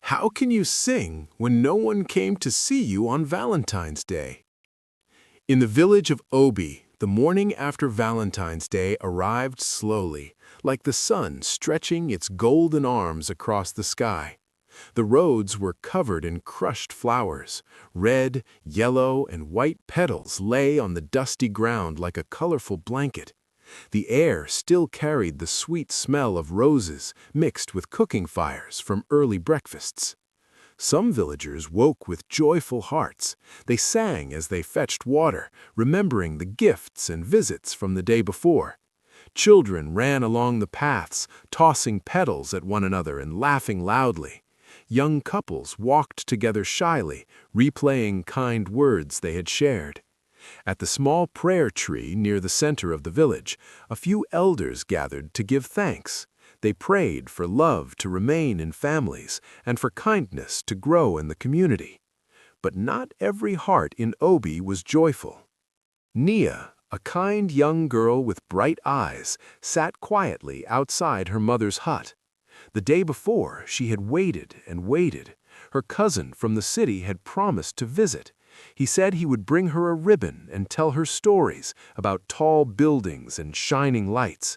How can you sing when no one came to see you on Valentine's Day? In the village of Obi, the morning after Valentine's Day arrived slowly, like the sun stretching its golden arms across the sky. The roads were covered in crushed flowers. Red, yellow, and white petals lay on the dusty ground like a colorful blanket. The air still carried the sweet smell of roses mixed with cooking fires from early breakfasts. Some villagers woke with joyful hearts. They sang as they fetched water, remembering the gifts and visits from the day before. Children ran along the paths, tossing petals at one another and laughing loudly. Young couples walked together shyly, replaying kind words they had shared. At the small prayer tree near the center of the village, a few elders gathered to give thanks. They prayed for love to remain in families and for kindness to grow in the community. But not every heart in Obi was joyful. Nia, a kind young girl with bright eyes, sat quietly outside her mother's hut. The day before, she had waited and waited. Her cousin from the city had promised to visit. He said he would bring her a ribbon and tell her stories about tall buildings and shining lights.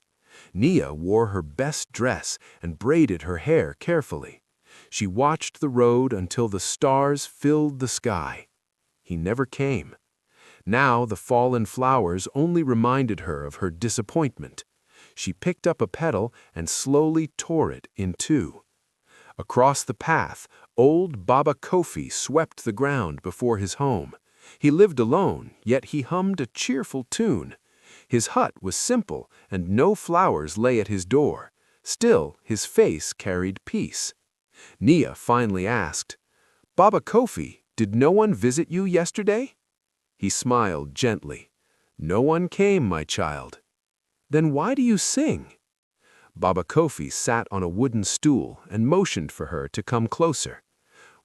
Nia wore her best dress and braided her hair carefully. She watched the road until the stars filled the sky. He never came. Now the fallen flowers only reminded her of her disappointment. She picked up a petal and slowly tore it in two. Across the path, old Baba Kofi swept the ground before his home. He lived alone, yet he hummed a cheerful tune. His hut was simple, and no flowers lay at his door. Still, his face carried peace. Nia finally asked, "Baba Kofi, did no one visit you yesterday?" He smiled gently. "No one came, my child." "Then why do you sing?" Baba Kofi sat on a wooden stool and motioned for her to come closer.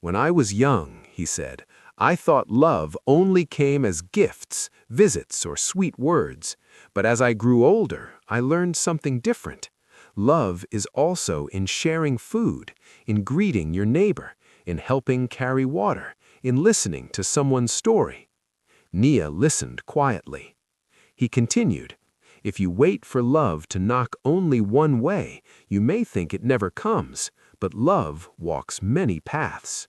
"When I was young," he said, "I thought love only came as gifts, visits, or sweet words. But as I grew older, I learned something different. Love is also in sharing food, in greeting your neighbor, in helping carry water, in listening to someone's story." Nia listened quietly. He continued, "If you wait for love to knock only one way, you may think it never comes, but love walks many paths."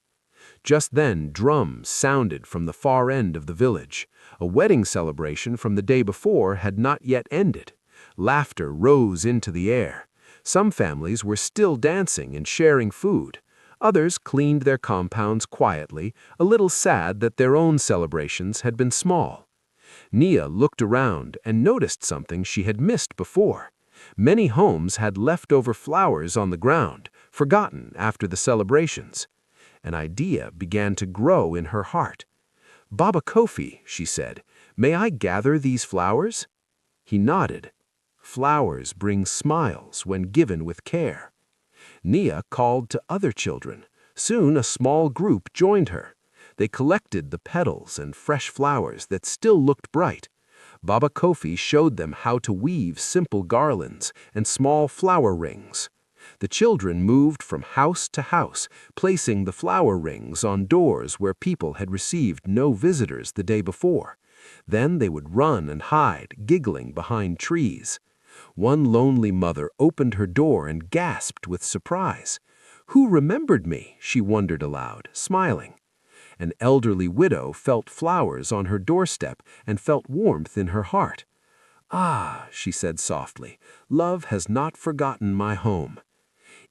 Just then, drums sounded from the far end of the village. A wedding celebration from the day before had not yet ended. Laughter rose into the air. Some families were still dancing and sharing food. Others cleaned their compounds quietly, a little sad that their own celebrations had been small. Nia looked around and noticed something she had missed before. Many homes had leftover flowers on the ground, forgotten after the celebrations. An idea began to grow in her heart. "Baba Kofi," she said, "may I gather these flowers?" He nodded. Flowers bring smiles when given with care. Nia called to other children. Soon a small group joined her. They collected the petals and fresh flowers that still looked bright. Baba Kofi showed them how to weave simple garlands and small flower rings. The children moved from house to house, placing the flower rings on doors where people had received no visitors the day before. Then they would run and hide, giggling behind trees. One lonely mother opened her door and gasped with surprise. "Who remembered me?" she wondered aloud, smiling. An elderly widow felt flowers on her doorstep and felt warmth in her heart. "Ah," she said softly, "love has not forgotten my home."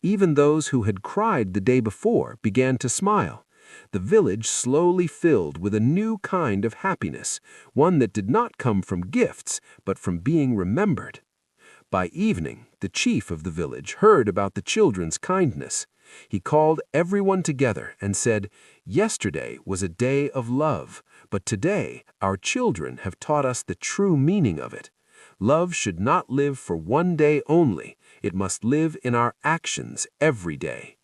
Even those who had cried the day before began to smile. The village slowly filled with a new kind of happiness, one that did not come from gifts, but from being remembered. By evening, the chief of the village heard about the children's kindness. He called everyone together and said, "Yesterday was a day of love, but today our children have taught us the true meaning of it. Love should not live for one day only, it must live in our actions every day."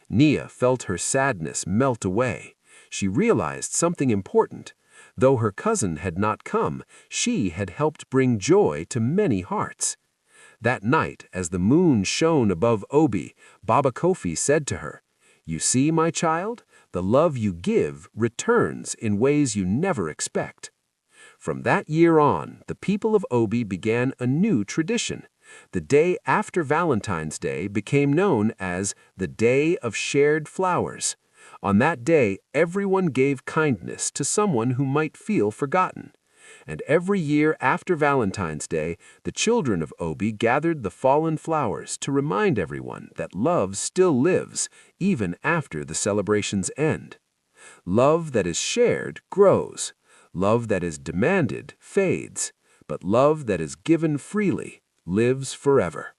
Nia felt her sadness melt away. She realized something important. Though her cousin had not come, she had helped bring joy to many hearts. That night, as the moon shone above Obi, Baba Kofi said to her, You see, my child, the love you give returns in ways you never expect. From that year on, the people of Obi began a new tradition. The day after Valentine's Day became known as the Day of Shared Flowers. On that day, everyone gave kindness to someone who might feel forgotten. And every year after Valentine's Day, the children of Obi gathered the fallen flowers to remind everyone that love still lives, even after the celebrations end. Love that is shared grows. Love that is demanded fades. But love that is given freely lives forever.